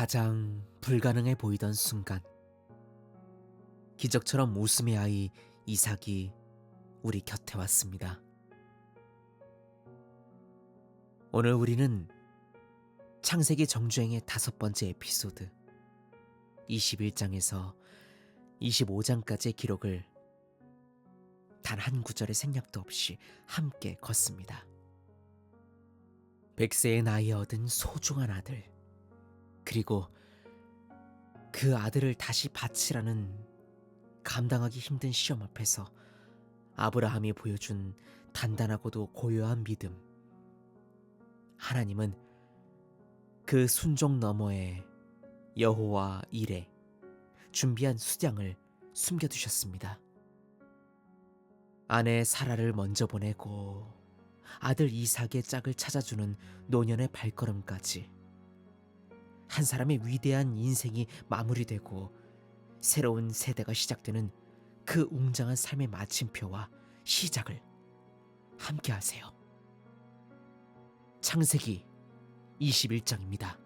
가장 불가능해 보이던 순간, 기적처럼 웃음의 아이 이삭이 우리 곁에 왔습니다. 오늘 우리는 창세기 정주행의 5번째 에피소드 21장에서 25장까지의 기록을 단 한 구절의 생략도 없이 함께 걷습니다. 100세의 나이에 얻은 소중한 아들, 그리고 그 아들을 다시 바치라는 감당하기 힘든 시험 앞에서 아브라함이 보여준 단단하고도 고요한 믿음. 하나님은 그 순종 너머에 여호와 일에 준비한 수장을 숨겨두셨습니다. 아내 사라를 먼저 보내고 아들 이삭의 짝을 찾아주는 노년의 발걸음까지, 한 사람의 위대한 인생이 마무리되고 새로운 세대가 시작되는 그 웅장한 삶의 마침표와 시작을 함께 하세요. 창세기 21장입니다.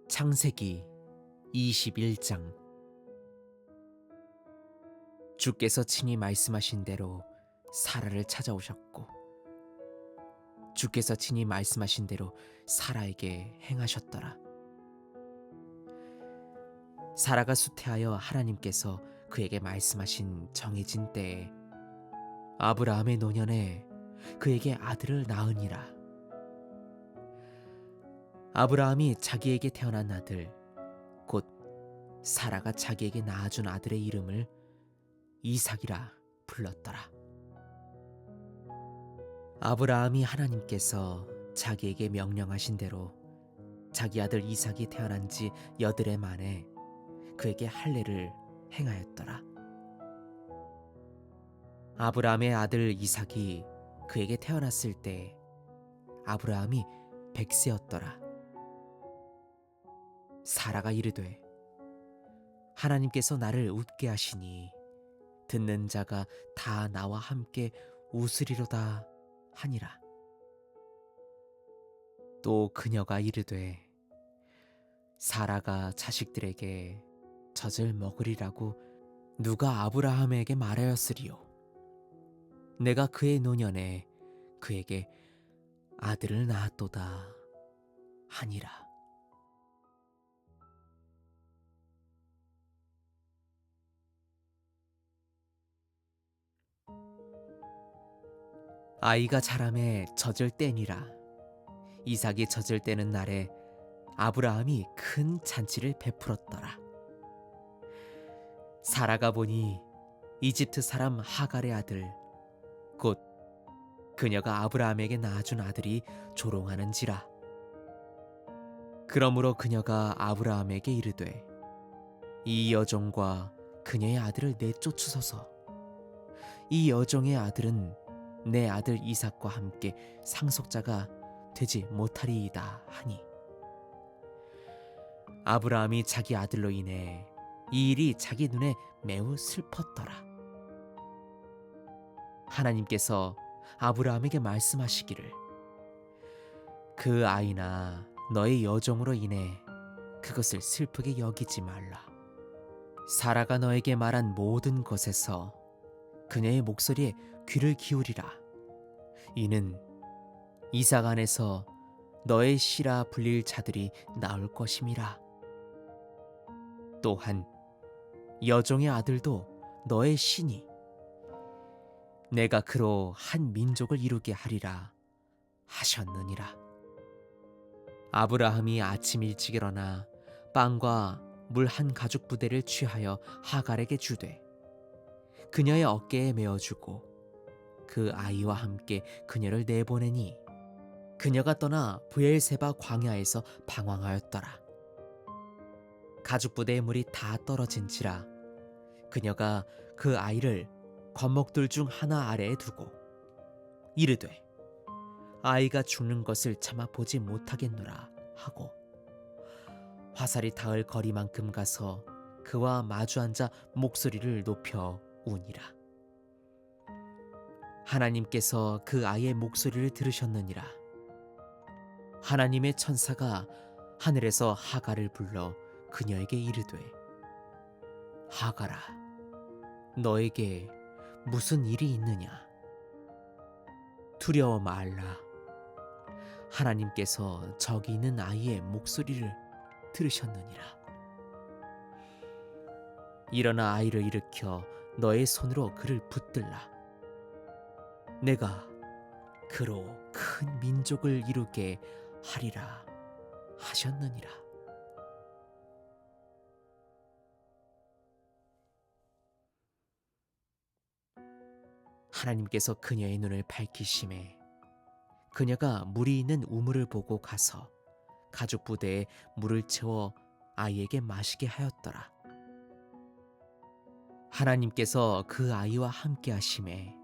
창세기 21장. 주께서 친히 말씀하신 대로 사라를 찾아오셨고, 주께서 친히 말씀하신 대로 사라에게 행하셨더라. 사라가 수태하여 하나님께서 그에게 말씀하신 정해진 때에 아브라함의 노년에 그에게 아들을 낳으니라. 아브라함이 자기에게 태어난 아들, 곧 사라가 자기에게 낳아준 아들의 이름을 이삭이라 불렀더라. 아브라함이 하나님께서 자기에게 명령하신 대로 자기 아들 이삭이 태어난 지 8해 만에 그에게 할례를 행하였더라. 아브라함의 아들 이삭이 그에게 태어났을 때 아브라함이 100세였더라. 사라가 이르되, 하나님께서 나를 웃게 하시니 듣는 자가 다 나와 함께 웃으리로다 하니라. 또 그녀가 이르되, 사라가 자식들에게 젖을 먹으리라고 누가 아브라함에게 말하였으리요. 내가 그의 노년에 그에게 아들을 낳았도다 하니라. 아이가 자라매 젖을 떼니라. 이삭이 젖을 떼는 날에 아브라함이 큰 잔치를 베풀었더라. 사라가 보니 이집트 사람 하갈의 아들, 곧 그녀가 아브라함에게 낳아준 아들이 조롱하는지라. 그러므로 그녀가 아브라함에게 이르되, 이 여종과 그녀의 아들을 내쫓으소서. 이 여종의 아들은 내 아들 이삭과 함께 상속자가 되지 못하리이다 하니, 아브라함이 자기 아들로 인해 이 일이 자기 눈에 매우 슬펐더라. 하나님께서 아브라함에게 말씀하시기를, 그 아이나 너의 여종으로 인해 그것을 슬프게 여기지 말라. 사라가 너에게 말한 모든 것에서 그녀의 목소리에 귀를 기울이라. 이는 이삭 안에서 너의 씨라 불릴 자들이 나올 것임이라. 또한 여종의 아들도 너의 씨니 내가 그로 한 민족을 이루게 하리라 하셨느니라. 아브라함이 아침 일찍 일어나 빵과 물 한 가죽 부대를 취하여 하갈에게 주되 그녀의 어깨에 메어주고 그 아이와 함께 그녀를 내보내니, 그녀가 떠나 브엘세바 광야에서 방황하였더라. 가죽 부대의 물이 다 떨어진지라 그녀가 그 아이를 관목들 중 하나 아래에 두고 이르되, 아이가 죽는 것을 참아 보지 못하겠노라 하고 화살이 닿을 거리만큼 가서 그와 마주 앉아 목소리를 높여 우니라. 하나님께서 그 아이의 목소리를 들으셨느니라. 하나님의 천사가 하늘에서 하갈을 불러 그녀에게 이르되, 하갈아, 너에게 무슨 일이 있느냐? 두려워 말라. 하나님께서 저기 있는 아이의 목소리를 들으셨느니라. 일어나 아이를 일으켜 너의 손으로 그를 붙들라. 내가 그로 큰 민족을 이루게 하리라 하셨느니라. 하나님께서 그녀의 눈을 밝히심에 그녀가 물이 있는 우물을 보고 가서 가죽 부대에 물을 채워 아이에게 마시게 하였더라. 하나님께서 그 아이와 함께 하심에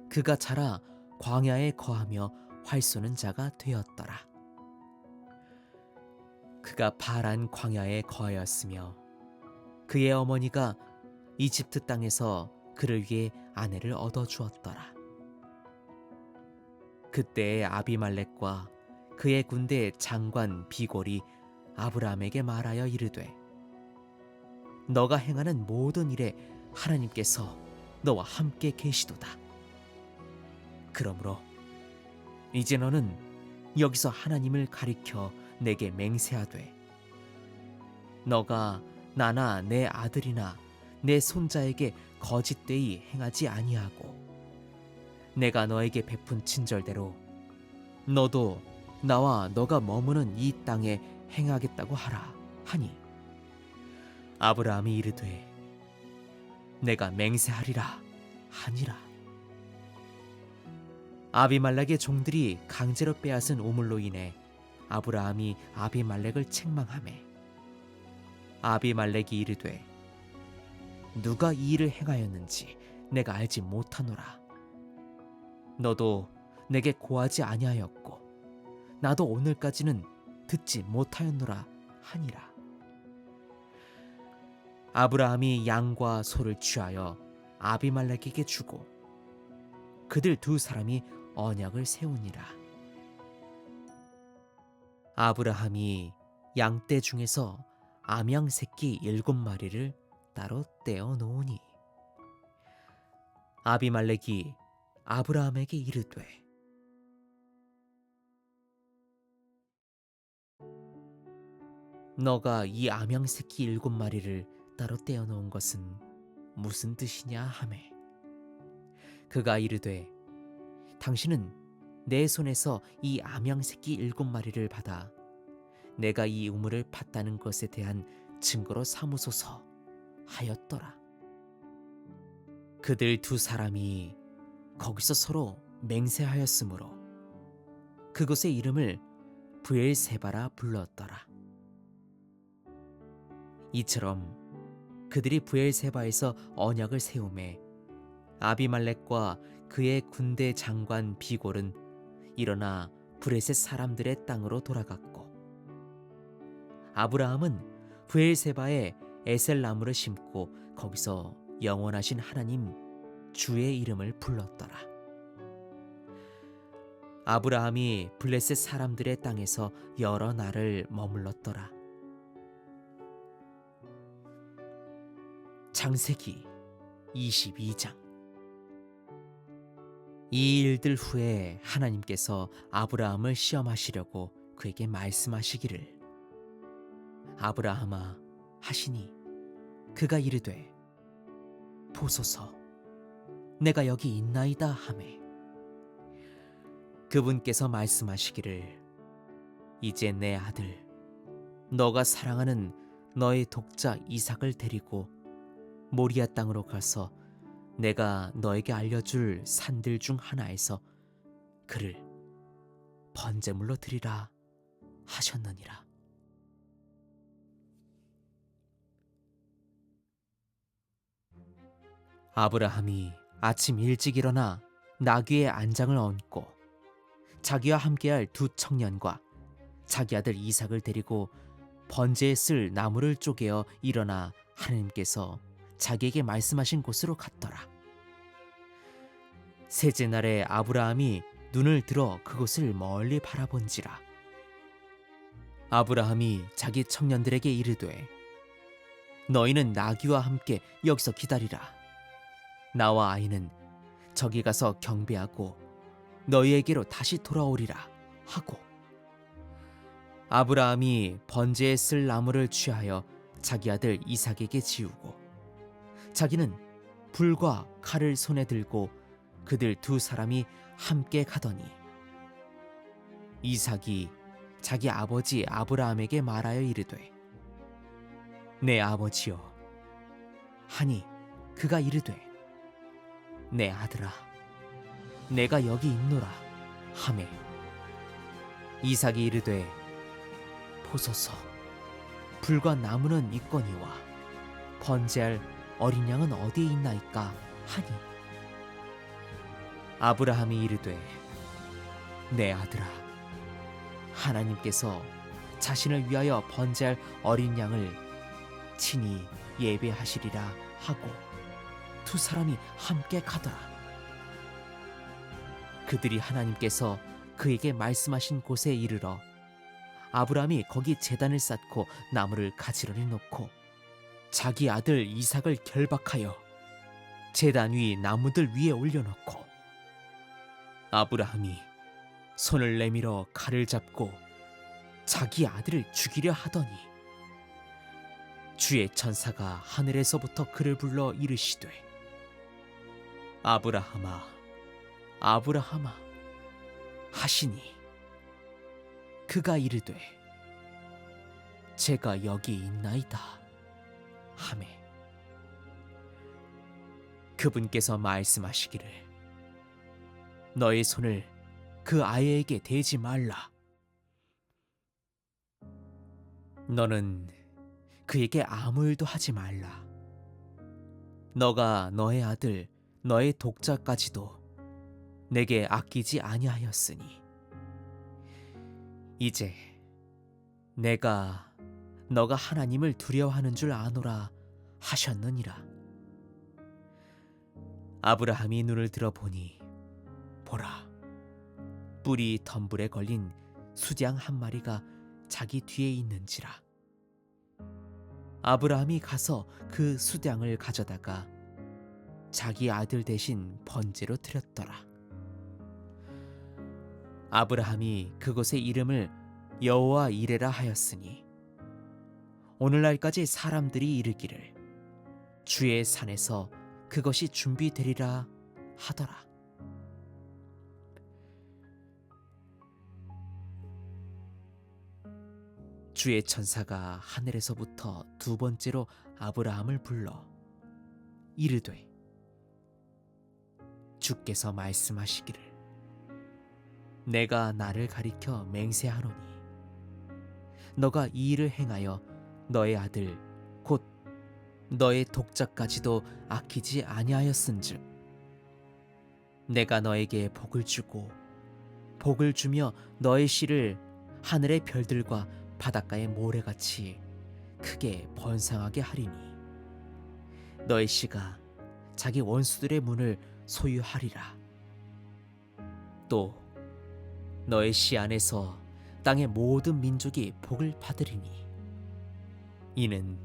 그가 자라 광야에 거하며 활 쏘는 자가 되었더라. 그가 파란 광야에 거하였으며 그의 어머니가 이집트 땅에서 그를 위해 아내를 얻어 주었더라. 그때에 아비말렉과 그의 군대 장관 비골이 아브라함에게 말하여 이르되, 너가 행하는 모든 일에 하나님께서 너와 함께 계시도다. 그러므로 이제 너는 여기서 하나님을 가리켜 내게 맹세하되, 너가 나나 내 아들이나 내 손자에게 거짓되이 행하지 아니하고 내가 너에게 베푼 친절대로 너도 나와 너가 머무는 이 땅에 행하겠다고 하라 하니, 아브라함이 이르되 내가 맹세하리라 하니라. 아비말렉의 종들이 강제로 빼앗은 우물로 인해 아브라함이 아비말렉을 책망하매 아비말렉이 이르되, 누가 이 일을 행하였는지 내가 알지 못하노라. 너도 내게 고하지 아니하였고 나도 오늘까지는 듣지 못하였노라 하니라. 아브라함이 양과 소를 취하여 아비말렉에게 주고 그들 두 사람이 언약을 세우니라. 아브라함이 양떼 중에서 암양 새끼 7마리를 따로 떼어 놓으니 아비말렉이 아브라함에게 이르되, 너가 이 암양 새끼 7마리를 따로 떼어 놓은 것은 무슨 뜻이냐 하매, 그가 이르되, 당신은 내 손에서 이 암양 새끼 7마리를 받아 내가 이 우물을 팠다는 것에 대한 증거로 삼으소서 하였더라. 그들 두 사람이 거기서 서로 맹세하였으므로 그곳의 이름을 브엘세바라 불렀더라. 이처럼 그들이 브엘세바에서 언약을 세우매 아비말렉과 그의 군대 장관 비골은 일어나 브레셋 사람들의 땅으로 돌아갔고, 아브라함은 브엘세바에 에셀나무를 심고 거기서 영원하신 하나님 주의 이름을 불렀더라. 아브라함이 블레셋 사람들의 땅에서 여러 날을 머물렀더라. 창세기 22장. 이 일들 후에 하나님께서 아브라함을 시험하시려고 그에게 말씀하시기를, 아브라함아 하시니 그가 이르되, 보소서 내가 여기 있나이다 하매, 그분께서 말씀하시기를, 이제 내 아들 너가 사랑하는 너의 독자 이삭을 데리고 모리아 땅으로 가서 내가 너에게 알려줄 산들 중 하나에서 그를 번제물로 드리라 하셨느니라. 아브라함이 아침 일찍 일어나 나귀의 안장을 얹고 자기와 함께할 두 청년과 자기 아들 이삭을 데리고 번제에 쓸 나무를 쪼개어 일어나 하나님께서 자기에게 말씀하신 곳으로 갔더라. 셋째 날에 아브라함이 눈을 들어 그곳을 멀리 바라본지라. 아브라함이 자기 청년들에게 이르되 너희는 나귀와 함께 여기서 기다리라. 나와 아이는 저기 가서 경배하고 너희에게로 다시 돌아오리라 하고, 아브라함이 번제에 쓸 나무를 취하여 자기 아들 이삭에게 지우고 자기는 불과 칼을 손에 들고 그들 두 사람이 함께 가더니, 이삭이 자기 아버지 아브라함에게 말하여 이르되 내 아버지여 하니, 그가 이르되 내 아들아 내가 여기 있노라 하매, 이삭이 이르되 보소서 불과 나무는 있거니와 번제할 어린 양은 어디에 있나이까 하니, 아브라함이 이르되 내 아들아 하나님께서 자신을 위하여 번제할 어린 양을 친히 예배하시리라 하고 두 사람이 함께 가더라. 그들이 하나님께서 그에게 말씀하신 곳에 이르러 아브라함이 거기 제단을 쌓고 나무를 가지런히 놓고 자기 아들 이삭을 결박하여 제단 위 나무들 위에 올려놓고, 아브라함이 손을 내밀어 칼을 잡고 자기 아들을 죽이려 하더니 주의 천사가 하늘에서부터 그를 불러 이르시되 아브라함아 아브라함아 하시니, 그가 이르되 제가 여기 있나이다 하매, 그분께서 말씀하시기를 너의 손을 그 아이에게 대지 말라. 너는 그에게 아무 일도 하지 말라. 너가 너의 아들 너의 독자까지도 내게 아끼지 아니하였으니 이제 내가 너가 하나님을 두려워하는 줄 아노라 하셨느니라. 아브라함이 눈을 들어 보니 보라, 뿔이 덤불에 걸린 수장 한 마리가 자기 뒤에 있는지라. 아브라함이 가서 그 수량을 가져다가 자기 아들 대신 번제로 드렸더라. 아브라함이 그곳의 이름을 여호와 이레라 하였으니 오늘날까지 사람들이 이르기를 주의 산에서 그것이 준비되리라 하더라. 주의 천사가 하늘에서부터 두 번째로 아브라함을 불러 이르되 주께서 말씀하시기를 내가 나를 가리켜 맹세하노니 너가 이 일을 행하여 너의 아들 곧 너의 독자까지도 아끼지 아니하였은즉 내가 너에게 복을 주고 복을 주며 너의 씨를 하늘의 별들과 바닷가의 모래같이 크게 번성하게 하리니 너의 씨가 자기 원수들의 문을 소유하리라. 또 너의 씨 안에서 땅의 모든 민족이 복을 받으리니 이는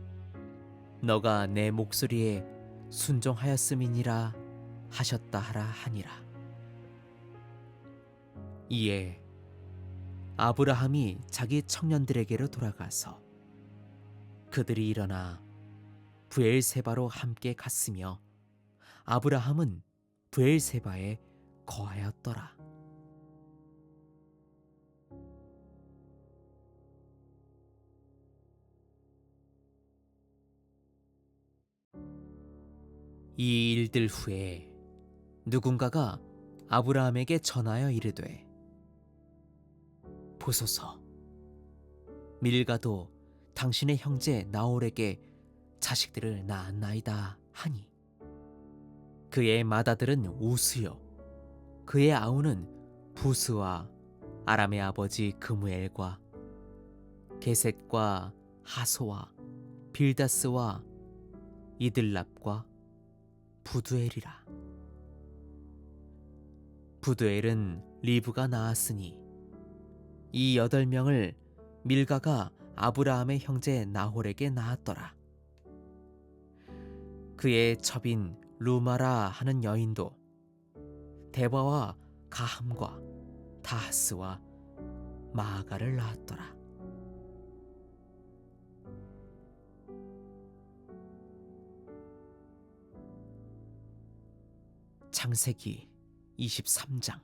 너가 내 목소리에 순종하였음이니라 하셨다 하라 하니라. 이에 아브라함이 자기 청년들에게로 돌아가서 그들이 일어나 브엘세바로 함께 갔으며 아브라함은 브엘세바에 거하였더라. 이 일들 후에 누군가가 아브라함에게 전하여 이르되 보소서 밀가도 당신의 형제 나홀에게 자식들을 낳았나이다 하니 그의 맏아들은 우스요 그의 아우는 부스와 아람의 아버지 그무엘과 게셋과 하소와 빌다스와 이들랍과 부두엘이라. 부두엘은 리브가 낳았으니 이 8명을 밀가가 아브라함의 형제 나홀에게 낳았더라. 그의 첩인 루마라 하는 여인도 데바와 가함과 다하스와 마아가를 낳았더라. 창세기 23장.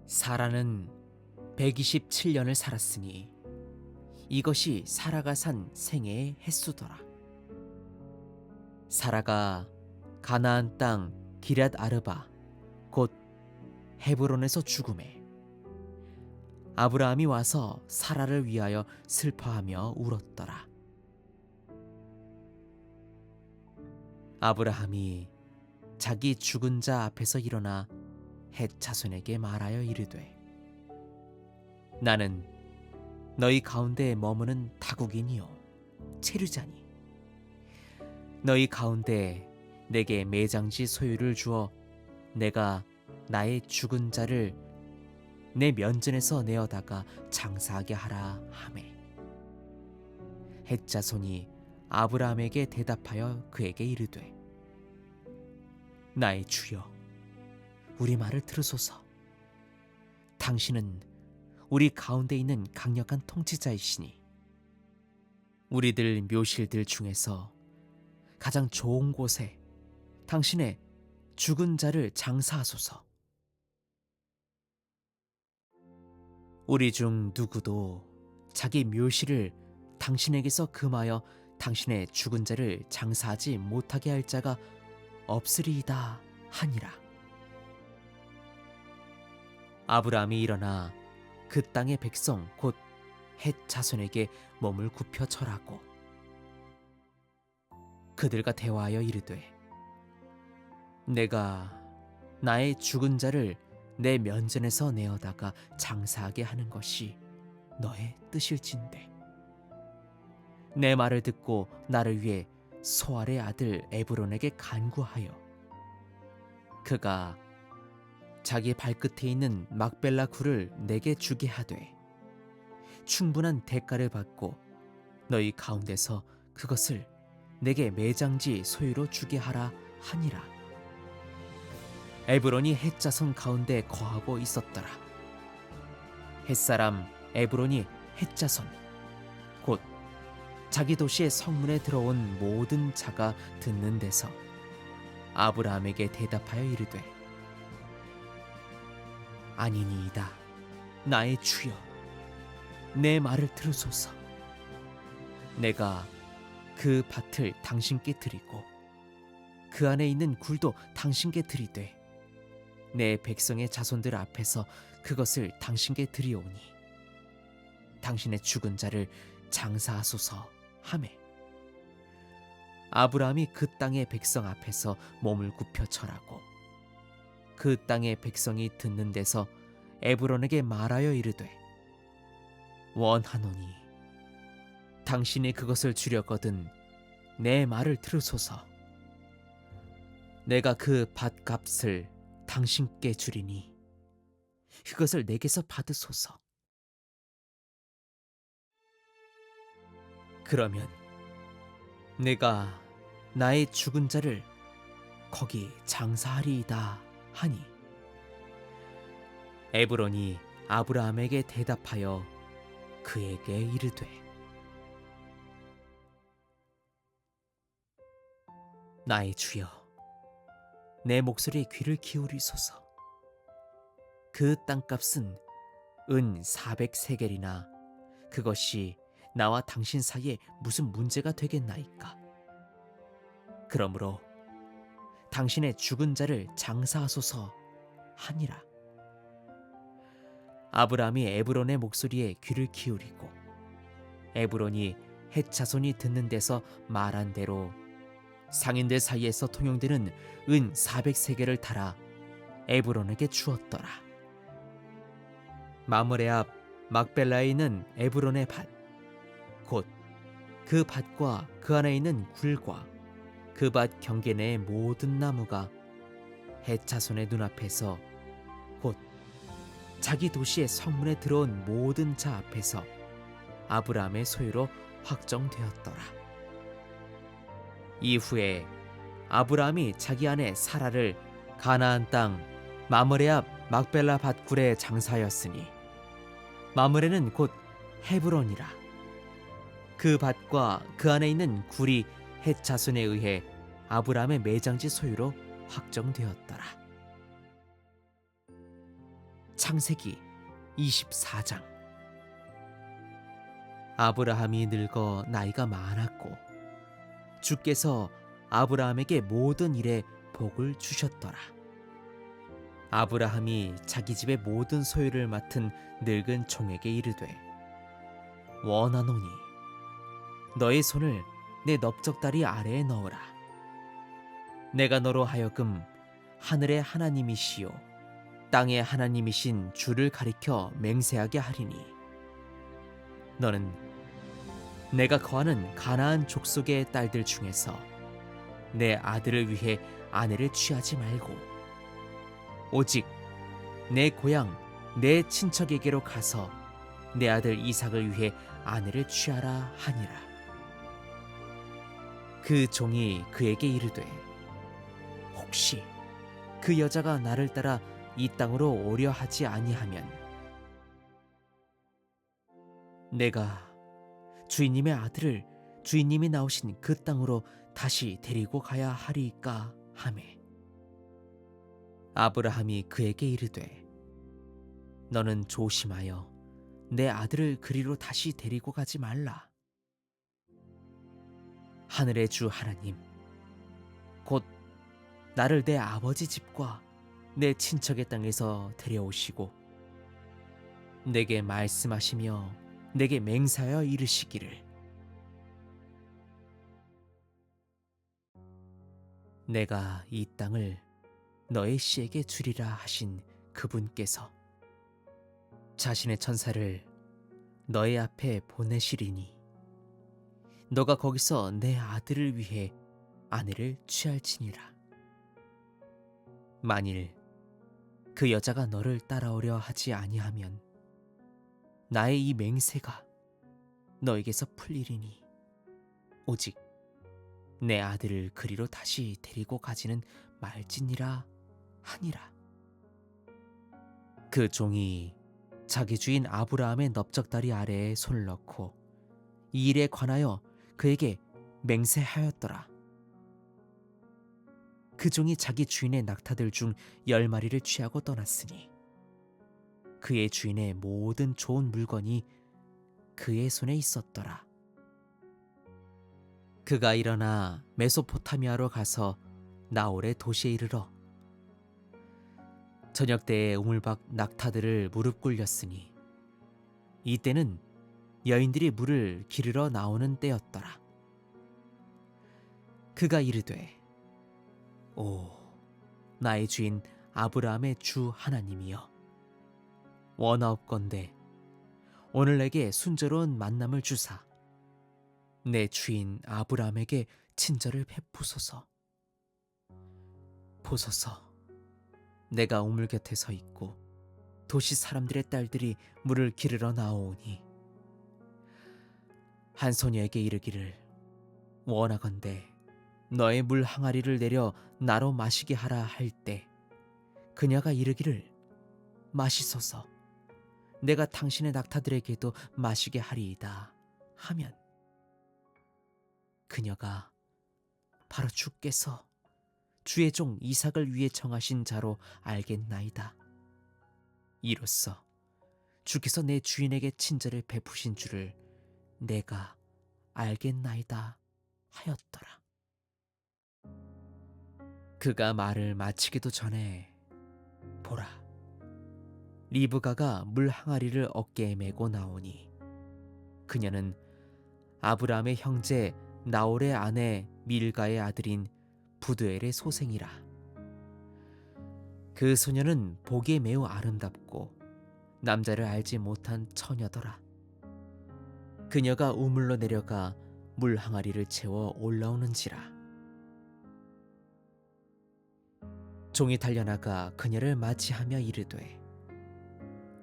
사라는 127년을 살았으니 이것이 사라가 산 생애의 횟수더라. 사라가 가나안 땅 기럇 아르바 곧 헤브론에서 죽음에 아브라함이 와서 사라를 위하여 슬퍼하며 울었더라. 아브라함이 자기 죽은 자 앞에서 일어나 헷 자손에게 말하여 이르되, 나는 너희 가운데에 머무는 타국인이요 체류자니 너희 가운데 내게 매장지 소유를 주어 내가 나의 죽은 자를 내 면전에서 내어다가 장사하게 하라 하매, 헷 자손이 아브라함에게 대답하여 그에게 이르되, 나의 주여 우리 말을 들으소서. 당신은 우리 가운데 있는 강력한 통치자이시니 우리들 묘실들 중에서 가장 좋은 곳에 당신의 죽은 자를 장사하소서. 우리 중 누구도 자기 묘실을 당신에게서 금하여 당신의 죽은 자를 장사하지 못하게 할 자가 없으리이다 하니라. 아브라함이 일어나 그 땅의 백성 곧 헷 자손에게 몸을 굽혀 절하고 그들과 대화하여 이르되, 내가 나의 죽은 자를 내 면전에서 내어다가 장사하게 하는 것이 너의 뜻일진데 내 말을 듣고 나를 위해 소알의 아들 에브론에게 간구하여 그가 자기 발끝에 있는 막벨라 굴을 내게 주게 하되 충분한 대가를 받고 너희 가운데서 그것을 내게 매장지 소유로 주게 하라 하니라. 에브론이 헷 자손 가운데 거하고 있었더라. 헷사람 에브론이 헷 자손 곧 자기 도시의 성문에 들어온 모든 자가 듣는 데서 아브라함에게 대답하여 이르되, 아니니이다 나의 주여 내 말을 들으소서. 내가 그 밭을 당신께 드리고 그 안에 있는 굴도 당신께 드리되 내 백성의 자손들 앞에서 그것을 당신께 드리오니 당신의 죽은 자를 장사하소서 하매, 아브라함이 그 땅의 백성 앞에서 몸을 굽혀 절하고 그 땅의 백성이 듣는 데서 에브론에게 말하여 이르되, 원하노니 당신이 그것을 주려거든 내 말을 들으소서. 내가 그 밭값을 당신께 주리니 그것을 내게서 받으소서. 그러면 내가 나의 죽은 자를 거기 장사하리이다 하니, 에브론이 아브라함에게 대답하여 그에게 이르되, 나의 주여 내 목소리에 귀를 기울이소서. 그 땅값은 은 400세겔이나 그것이 나와 당신 사이에 무슨 문제가 되겠나이까. 그러므로 당신의 죽은 자를 장사하소서 하니라. 아브라함이 에브론의 목소리에 귀를 기울이고 에브론이 헷 자손이 듣는 데서 말한 대로 상인들 사이에서 통용되는 은 400세겔을 달아 에브론에게 주었더라. 마므레 앞 막벨라에 있는 에브론의 밭 곧 그 밭과 그 안에 있는 굴과 그 밭 경계 내의 모든 나무가 헷자손의 눈앞에서 곧 자기 도시의 성문에 들어온 모든 자 앞에서 아브라함의 소유로 확정되었더라. 이후에 아브라함이 자기 아내 사라를 가나안 땅 마므레 앞 막벨라 밭굴에 장사하였으니 마므레는 곧 헤브론이라. 그 밭과 그 안에 있는 굴이 헷 자손에 의해 아브라함의 매장지 소유로 확정되었더라. 창세기 24장. 아브라함이 늙어 나이가 많았고 주께서 아브라함에게 모든 일에 복을 주셨더라. 아브라함이 자기 집의 모든 소유를 맡은 늙은 종에게 이르되, 원하노니 너의 손을 내 넓적다리 아래에 넣으라. 내가 너로 하여금 하늘의 하나님이시요 땅의 하나님이신 주를 가리켜 맹세하게 하리니, 너는 내가 거하는 가나안 족속의 딸들 중에서 내 아들을 위해 아내를 취하지 말고 오직 내 고향 내 친척에게로 가서 내 아들 이삭을 위해 아내를 취하라 하니라. 그 종이 그에게 이르되, 혹시 그 여자가 나를 따라 이 땅으로 오려 하지 아니하면 내가 주인님의 아들을 주인님이 나오신 그 땅으로 다시 데리고 가야 하리이까 하매, 아브라함이 그에게 이르되, 너는 조심하여 내 아들을 그리로 다시 데리고 가지 말라. 하늘의 주 하나님 곧 나를 내 아버지 집과 내 친척의 땅에서 데려오시고 내게 말씀하시며 내게 맹세하여 이르시기를, 내가 이 땅을 너의 씨에게 주리라 하신 그분께서 자신의 천사를 너의 앞에 보내시리니 너가 거기서 내 아들을 위해 아내를 취할지니라. 만일 그 여자가 너를 따라오려 하지 아니하면 나의 이 맹세가 너에게서 풀리리니 오직 내 아들을 그리로 다시 데리고 가지는 말지니라 하니라. 그 종이 자기 주인 아브라함의 넓적다리 아래에 손을 넣고 이 일에 관하여 그에게 맹세하였더라. 그 종이 자기 주인의 낙타들 중 10마리를 취하고 떠났으니 그의 주인의 모든 좋은 물건이 그의 손에 있었더라. 그가 일어나 메소포타미아로 가서 나홀의 도시에 이르러 저녁 때에 우물박 낙타들을 무릎 꿇렸으니 이때는 여인들이 물을 기르러 나오는 때였더라. 그가 이르되, 오 나의 주인 아브라함의 주 하나님이여, 원하옵건대 오늘 내게 순조로운 만남을 주사 내 주인 아브라함에게 친절을 베푸소서. 보소서, 내가 우물 곁에 서 있고 도시 사람들의 딸들이 물을 기르러 나오오니 한 소녀에게 이르기를, 원하건대 너의 물 항아리를 내려 나로 마시게 하라 할 때 그녀가 이르기를, 마시소서, 내가 당신의 낙타들에게도 마시게 하리이다 하면 그녀가 바로 주께서 주의 종 이삭을 위해 정하신 자로 알겠나이다. 이로써 주께서 내 주인에게 친절을 베푸신 줄을 내가 알겠나이다 하였더라. 그가 말을 마치기도 전에 보라, 리브가가 물 항아리를 어깨에 메고 나오니 그녀는 아브라함의 형제 나홀의 아내 밀가의 아들인 부두엘의 소생이라. 그 소녀는 보기에 매우 아름답고 남자를 알지 못한 처녀더라. 그녀가 우물로 내려가 물 항아리를 채워 올라오는지라. 종이 달려나가 그녀를 맞이하며 이르되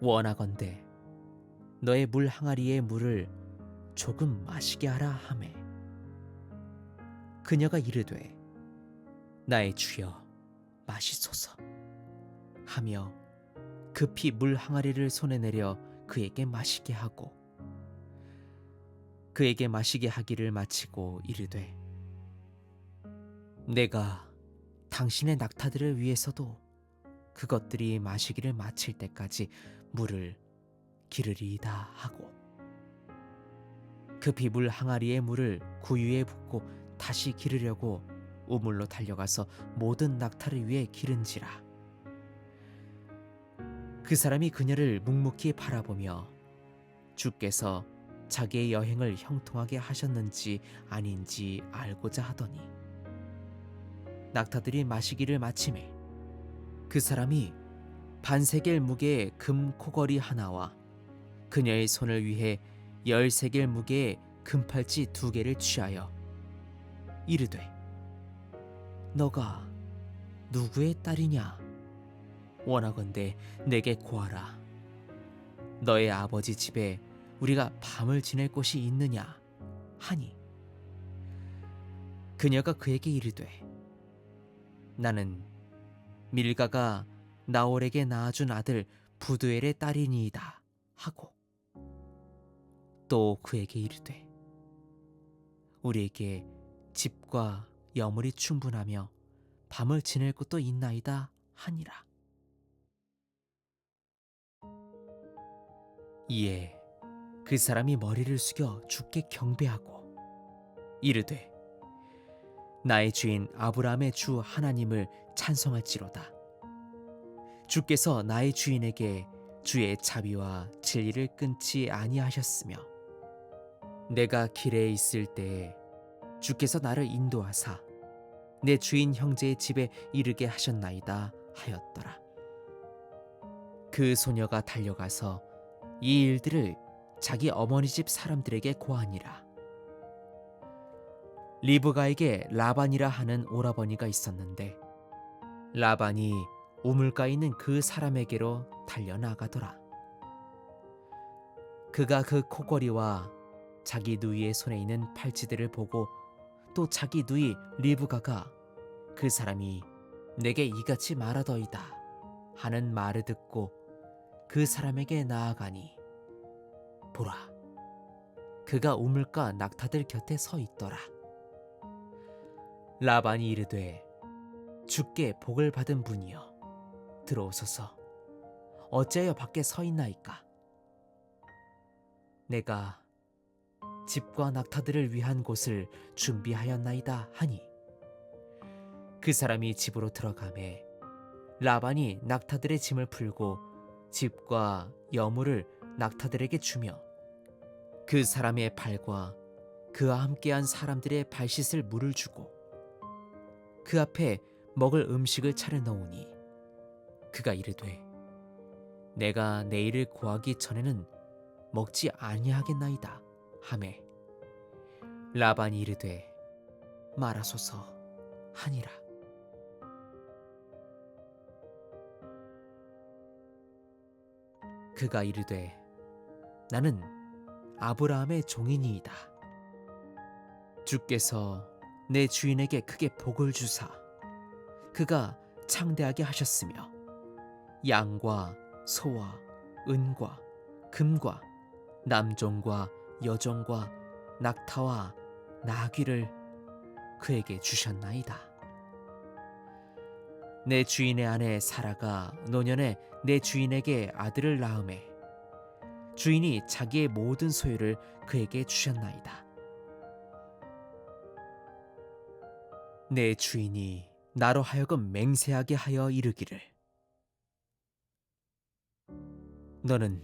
원하건대 너의 물 항아리의 물을 조금 마시게 하라 하매 그녀가 이르되 나의 주여 마시소서 하며 급히 물 항아리를 손에 내려 그에게 마시게 하고 그에게 마시게 하기를 마치고 이르되 내가 당신의 낙타들을 위해서도 그것들이 마시기를 마칠 때까지 물을 기르리이다 하고 급히 물 항아리의 물을 구유에 붓고 다시 기르려고 우물로 달려가서 모든 낙타를 위해 기른지라. 그 사람이 그녀를 묵묵히 바라보며 주께서 자기의 여행을 형통하게 하셨는지 아닌지 알고자 하더니 낙타들이 마시기를 마치매 그 사람이 반세겔 무게의 금 코걸이 하나와 그녀의 손을 위해 13겔 무게의 금팔찌 2개를 취하여 이르되 너가 누구의 딸이냐? 원하건대 내게 고하라. 너의 아버지 집에 우리가 밤을 지낼 곳이 있느냐? 하니 그녀가 그에게 이르되 나는 밀가가 나홀에게 낳아준 아들 부두엘의 딸이니이다 하고 또 그에게 이르되 우리에게 집과 여물이 충분하며 밤을 지낼 곳도 있나이다 하니라. 이에 그 사람이 머리를 숙여 주께 경배하고 이르되 나의 주인 아브라함의 주 하나님을 찬송할지로다. 주께서 나의 주인에게 주의 자비와 진리를 끊지 아니하셨으며 내가 길에 있을 때에 주께서 나를 인도하사 내 주인 형제의 집에 이르게 하셨나이다 하였더라. 그 소녀가 달려가서 이 일들을 자기 어머니 집 사람들에게 고하니라. 리브가에게 라반이라 하는 오라버니가 있었는데 라반이 우물가에 있는 그 사람에게로 달려나가더라. 그가 그 코걸이와 자기 누이의 손에 있는 팔찌들을 보고 또 자기 누이 리브가가 그 사람이 내게 이같이 말하더이다 하는 말을 듣고 그 사람에게 나아가니 보라 그가 우물가 낙타들 곁에 서 있더라. 라반이 이르되 주께 복을 받은 분이여 들어오소서 어찌하여 밖에 서 있나이까? 내가 집과 낙타들을 위한 곳을 준비하였나이다 하니 그 사람이 집으로 들어가매 라반이 낙타들의 짐을 풀고 집과 여물을 낙타들에게 주며 그 사람의 발과 그와 함께한 사람들의 발 씻을 물을 주고 그 앞에 먹을 음식을 차려 놓으니 그가 이르되 내가 내일을 고하기 전에는 먹지 아니하겠나이다 하매 라반이 이르되 말하소서 하니라. 그가 이르되 나는 아브라함의 종이니이다. 주께서 내 주인에게 크게 복을 주사 그가 창대하게 하셨으며 양과 소와 은과 금과 남종과 여종과 낙타와 나귀를 그에게 주셨나이다. 내 주인의 아내 사라가 노년에 내 주인에게 아들을 낳음에 주인이 자기의 모든 소유를 그에게 주셨나이다. 내 주인이 나로 하여금 맹세하게 하여 이르기를 너는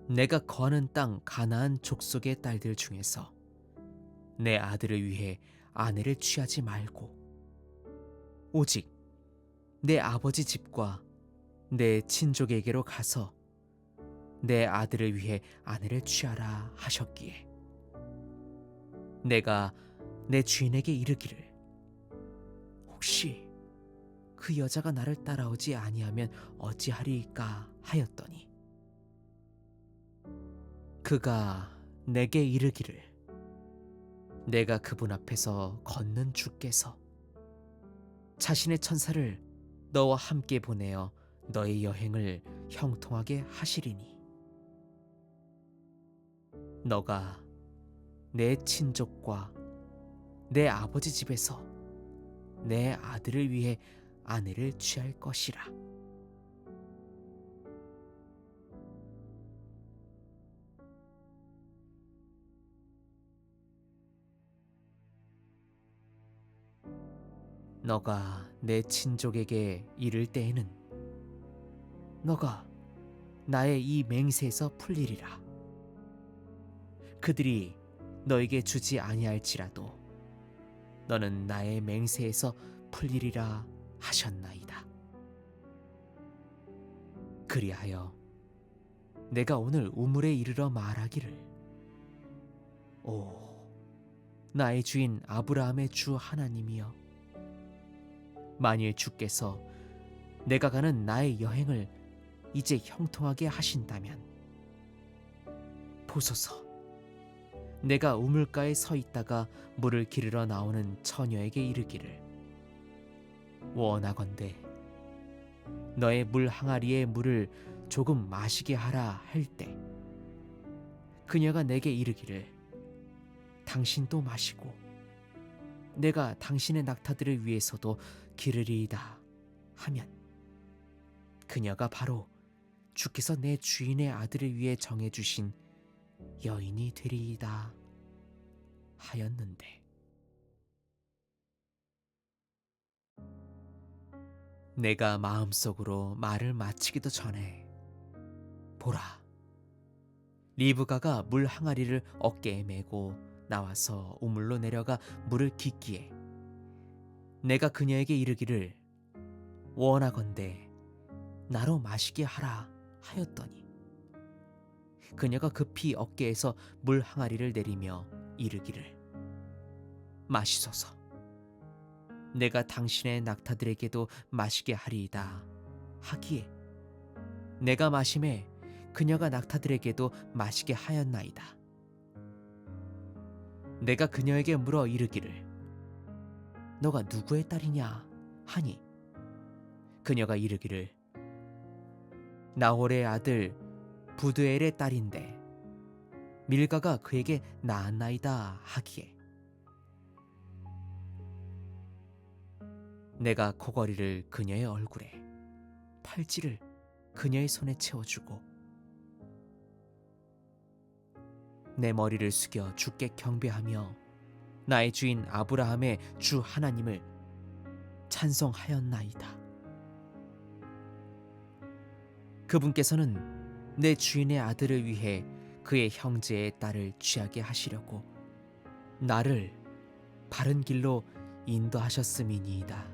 내가 거하는 땅 가나안 족속의 딸들 중에서 내 아들을 위해 아내를 취하지 말고 오직 내 아버지 집과 내 친족에게로 가서 내 아들을 위해 아내를 취하라 하셨기에 내가 내 주인에게 이르기를 혹시 그 여자가 나를 따라오지 아니하면 어찌하리이까 하였더니 그가 내게 이르기를 내가 그분 앞에서 걷는 주께서 자신의 천사를 너와 함께 보내어 너의 여행을 형통하게 하시리니 너가 내 친족과 내 아버지 집에서 내 아들을 위해 아내를 취할 것이라. 너가 내 친족에게 이를 때에는 너가 나의 이 맹세에서 풀리리라. 그들이 너에게 주지 아니할지라도 너는 나의 맹세에서 풀리리라 하셨나이다. 그리하여 내가 오늘 우물에 이르러 말하기를 오 나의 주인 아브라함의 주 하나님이여 만일 주께서 내가 가는 나의 여행을 이제 형통하게 하신다면 보소서 내가 우물가에 서 있다가 물을 기르러 나오는 처녀에게 이르기를 원하건대 너의 물 항아리의 물을 조금 마시게 하라 할 때 그녀가 내게 이르기를 당신도 마시고 내가 당신의 낙타들을 위해서도 기르리이다 하면 그녀가 바로 주께서 내 주인의 아들을 위해 정해주신 여인이 되리이다 하였는데 내가 마음속으로 말을 마치기도 전에 보라 리브가가 물 항아리를 어깨에 메고 나와서 우물로 내려가 물을 깃기에 내가 그녀에게 이르기를 원하건대 나로 마시게 하라 하였더니 그녀가 급히 어깨에서 물 항아리를 내리며 이르기를 마시소서 내가 당신의 낙타들에게도 마시게 하리이다 하기에 내가 마심에 그녀가 낙타들에게도 마시게 하였나이다. 내가 그녀에게 물어 이르기를 너가 누구의 딸이냐 하니 그녀가 이르기를 나홀의 아들 부드엘의 딸인데 밀가가 그에게 낳았나이다 하기에 내가 코걸이를 그녀의 얼굴에 팔찌를 그녀의 손에 채워주고 내 머리를 숙여 주께 경배하며 나의 주인 아브라함의 주 하나님을 찬송하였나이다. 그분께서는 내 주인의 아들을 위해 그의 형제의 딸을 취하게 하시려고 나를 바른 길로 인도하셨음이니이다.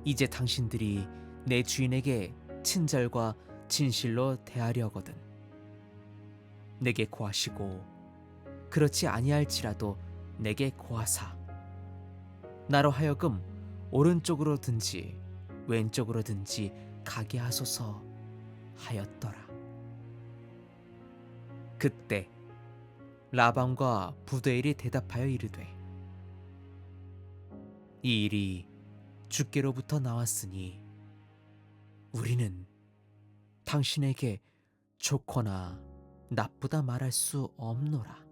이제 당신들이 내 주인에게 친절과 진실로 대하려거든 내게 고하시고 그렇지 아니할지라도 내게 고하사 나로 하여금 오른쪽으로든지 왼쪽으로든지 가게 하소서 하였더라. 그때 라반과 부두엘이 대답하여 이르되 이 일이 주께로부터 나왔으니 우리는 당신에게 좋거나 나쁘다 말할 수 없노라.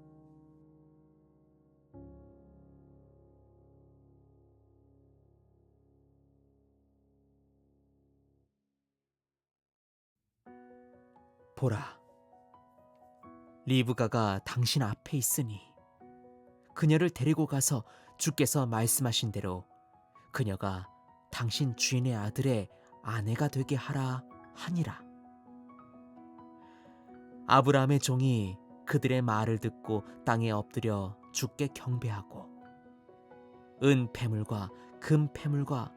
보라, 리브가가 당신 앞에 있으니 그녀를 데리고 가서 주께서 말씀하신 대로 그녀가 당신 주인의 아들의 아내가 되게 하라 하니라. 아브라함의 종이 그들의 말을 듣고 땅에 엎드려 주께 경배하고 은 패물과 금 패물과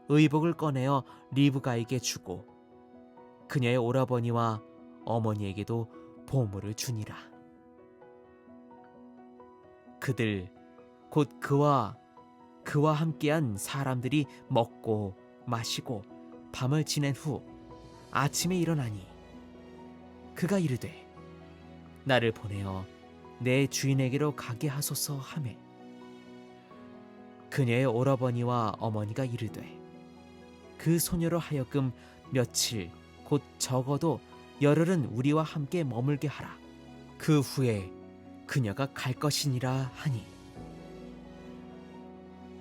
의복을 꺼내어 리브가에게 주고 그녀의 오라버니와 어머니에게도 보물을 주니라. 그들 곧 그와 함께한 사람들이 먹고 마시고 밤을 지낸 후 아침에 일어나니 그가 이르되 나를 보내어 내 주인에게로 가게 하소서 하매 그녀의 오라버니와 어머니가 이르되 그 소녀로 하여금 며칠 곧 적어도 열흘은 우리와 함께 머물게 하라. 그 후에 그녀가 갈 것이니라 하니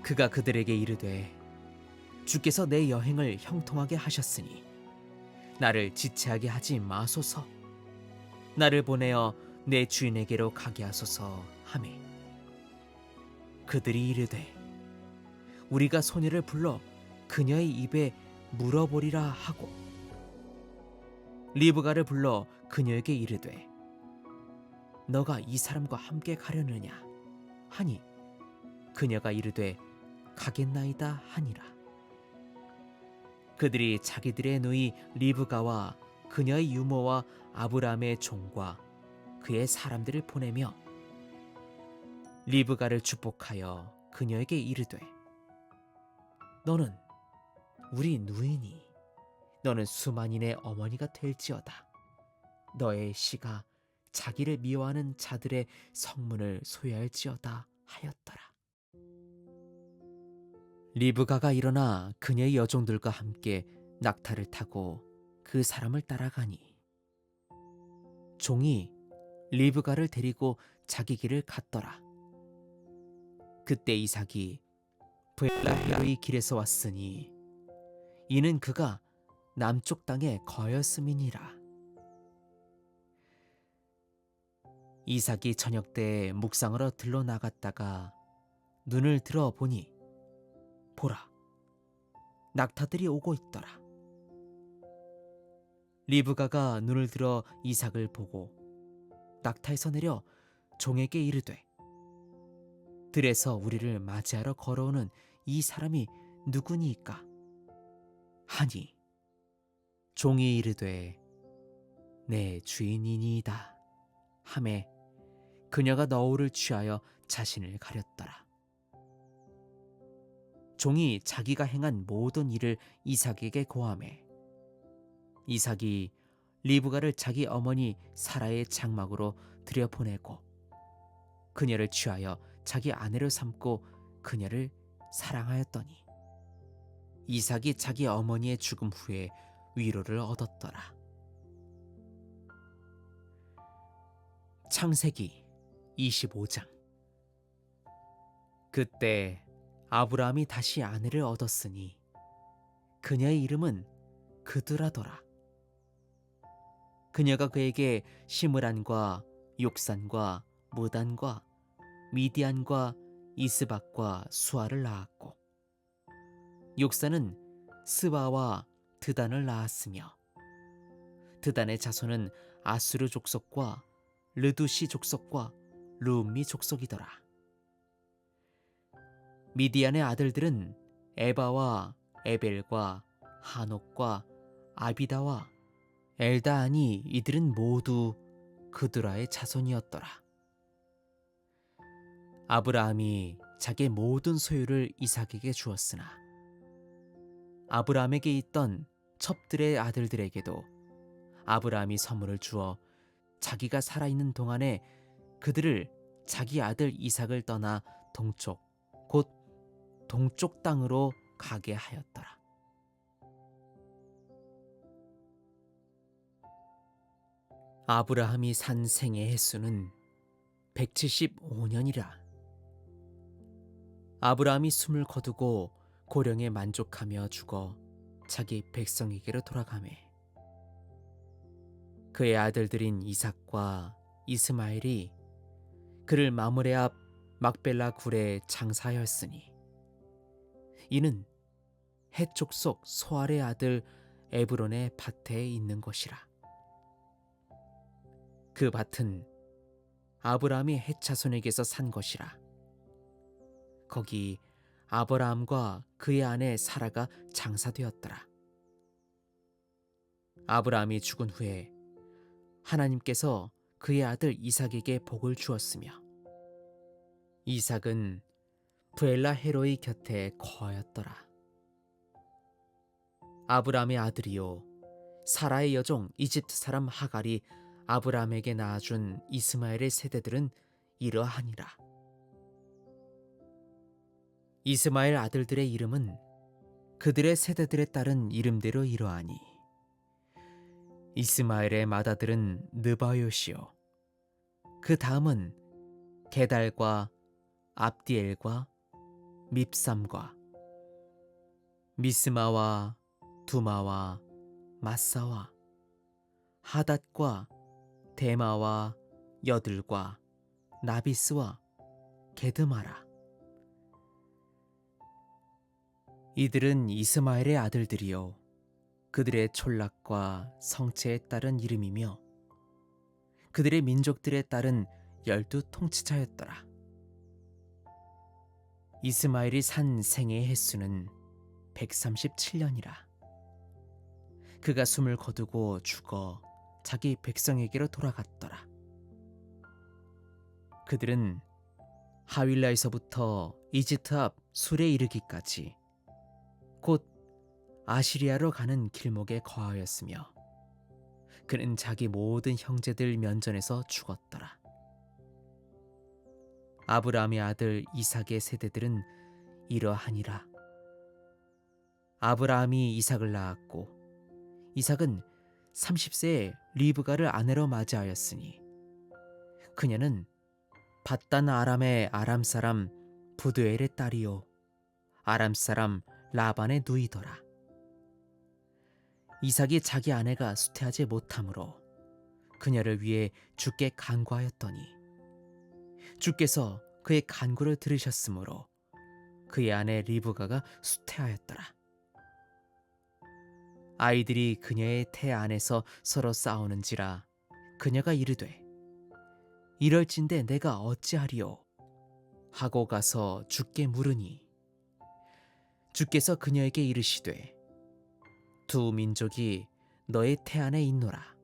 그가 그들에게 이르되 주께서 내 여행을 형통하게 하셨으니 나를 지체하게 하지 마소서. 나를 보내어 내 주인에게로 가게 하소서 하매 그들이 이르되 우리가 소녀를 불러 그녀의 입에 물어보리라 하고 리브가를 불러 그녀에게 이르되 너가 이 사람과 함께 가려느냐 하니 그녀가 이르되 가겠나이다 하니라. 그들이 자기들의 누이 리브가와 그녀의 유모와 아브라함의 종과 그의 사람들을 보내며 리브가를 축복하여 그녀에게 이르되 너는 우리 누이니 너는 수만인의 어머니가 될지어다. 너의 씨가 자기를 미워하는 자들의 성문을 소유할지어다 하였더라. 리브가가 일어나 그녀의 여종들과 함께 낙타를 타고 그 사람을 따라가니 종이 리브가를 데리고 자기 길을 갔더라. 그때 이삭이 브엘라헬의 길에서 왔으니 이는 그가 남쪽 땅에 거였음이니라. 이삭이 저녁 때에 묵상으로 들러 나갔다가 눈을 들어 보니 보라, 낙타들이 오고 있더라. 리브가가 눈을 들어 이삭을 보고 낙타에서 내려 종에게 이르되 들에서 우리를 맞이하러 걸어오는 이 사람이 누구니이까 하니 종이 이르되 내 주인이니이다 하매 그녀가 너울을 취하여 자신을 가렸더라. 종이 자기가 행한 모든 일을 이삭에게 고하매 이삭이 리브가를 자기 어머니 사라의 장막으로 들여보내고 그녀를 취하여 자기 아내로 삼고 그녀를 사랑하였더니 이삭이 자기 어머니의 죽음 후에 위로를 얻었더라. 창세기 25장. 그때 아브라함이 다시 아내를 얻었으니 그녀의 이름은 그드라더라. 그녀가 그에게 시므란과 욕산과 무단과 미디안과 이스박과 수아를 낳았고 욕산은 스바와 드단을 낳았으며 드단의 자손은 아수르 족속과 르두시 족속과 르움미 족속이더라. 미디안의 아들들은 에바와 에벨과 하녹과 아비다와 엘다하니 이들은 모두 그드라의 자손이었더라. 아브라함이 자기의 모든 소유를 이삭에게 주었으나 아브라함에게 있던 첩들의 아들들에게도 아브라함이 선물을 주어 자기가 살아있는 동안에 그들을 자기 아들 이삭을 떠나 동쪽 곧 동쪽 땅으로 가게 하였더라. 아브라함이 산 생의 횟수는 175년이라. 아브라함이 숨을 거두고 고령에 만족하며 죽어 자기 백성에게로 돌아가매 그의 아들들인 이삭과 이스마엘이 그를 마므레 앞 막벨라 굴에 장사하였으니 이는 헷 족속 소알의 아들 에브론의 밭에 있는 것이라. 그 밭은 아브라함이 헷 자손에게서 산 것이라. 거기 아브라함과 그의 아내 사라가 장사되었더라. 아브라함이 죽은 후에 하나님께서 그의 아들 이삭에게 복을 주었으며 이삭은 부엘라 헤로의 곁에 거하였더라. 아브람의 아들이요 사라의 여종 이집트 사람 하갈이 아브람에게 낳아준 이스마엘의 세대들은 이러하니라. 이스마엘 아들들의 이름은 그들의 세대들에 따른 이름대로 이러하니 이스마엘의 맏아들은 느바요시요 그 다음은 게달과 압디엘과 밉삼과 미스마와 두마와 마사와 하닷과 데마와 여들과 나비스와 게드마라. 이들은 이스마엘의 아들들이요 그들의 촌락과 성체에 따른 이름이며 그들의 민족들에 따른 12 통치자였더라. 이스마엘이 산 생애의 횟수는 137년이라. 그가 숨을 거두고 죽어 자기 백성에게로 돌아갔더라. 그들은 하윌라에서부터 이집트 앞 술에 이르기까지 곧 아시리아로 가는 길목에 거하였으며 그는 자기 모든 형제들 면전에서 죽었더라. 아브라함의 아들 이삭의 세대들은 이러하니라. 아브라함이 이삭을 낳았고 이삭은 30세에 리브가를 아내로 맞이하였으니 그녀는 밧단 아람의 아람 사람 부드엘의 딸이요 아람 사람 라반의 누이더라. 이삭이 자기 아내가 수태하지 못하므로 그녀를 위해 주께 간구하였더니 주께서 그의 간구를 들으셨으므로 그의 아내 리브가가 수태하였더라. 아이들이 그녀의 태 안에서 서로 싸우는지라 그녀가 이르되 이럴진대 내가 어찌하리요 하고 가서 주께 물으니 주께서 그녀에게 이르시되 두 민족이 너의 태 안에 있노라.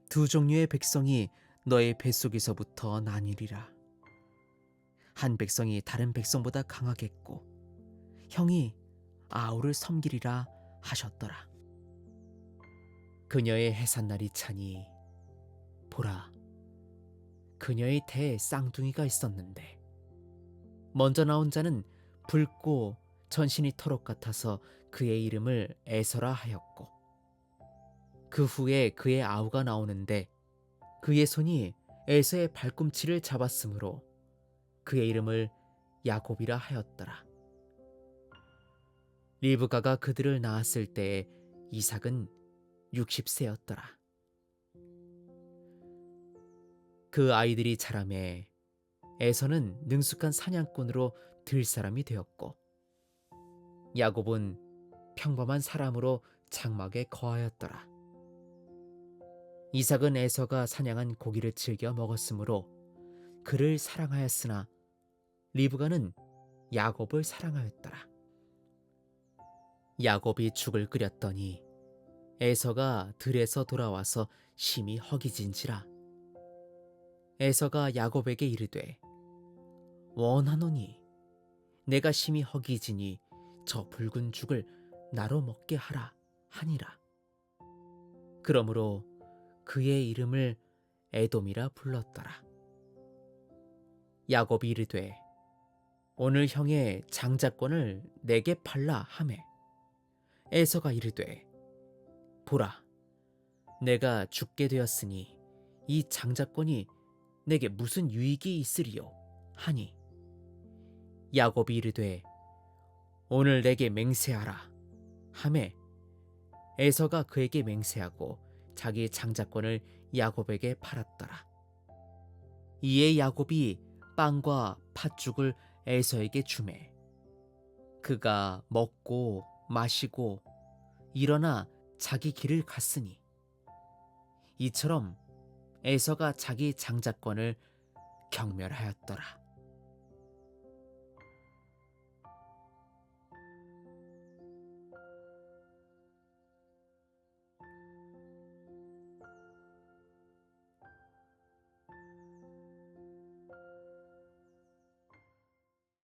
두 종류의 백성이 너의 뱃속에서부터 나뉘리라. 한 백성이 다른 백성보다 강하겠고 형이 아우를 섬기리라 하셨더라. 그녀의 해산날이 차니 보라 그녀의 태에 쌍둥이가 있었는데 먼저 나온 자는 붉고 전신이 토록 같아서 그의 이름을 에서라 하였고 그 후에 그의 아우가 나오는데 그의 손이 에서의 발꿈치를 잡았으므로 그의 이름을 야곱이라 하였더라. 리브가가 그들을 낳았을 때에 이삭은 60세였더라. 그 아이들이 자라매 에서는 능숙한 사냥꾼으로 들 사람이 되었고 야곱은 평범한 사람으로 장막에 거하였더라. 이삭은 에서가 사냥한 고기를 즐겨 먹었으므로 그를 사랑하였으나 리브가는 야곱을 사랑하였더라. 야곱이 죽을 끓였더니 에서가 들에서 돌아와서 심히 허기진지라. 에서가 야곱에게 이르되 원하노니 내가 심히 허기지니 저 붉은 죽을 나로 먹게 하라 하니라. 그러므로 그의 이름을 에돔이라 불렀더라. 야곱이 이르되 오늘 형의 장자권을 내게 팔라 하매 에서가 이르되 보라 내가 죽게 되었으니 이 장자권이 내게 무슨 유익이 있으리요 하니 야곱이 이르되 오늘 내게 맹세하라 하매 에서가 그에게 맹세하고 자기 장자권을 야곱에게 팔았더라. 이에 야곱이 빵과 팥죽을 에서에게 주매 그가 먹고 마시고 일어나 자기 길을 갔으니 이처럼 에서가 자기 장자권을 경멸하였더라.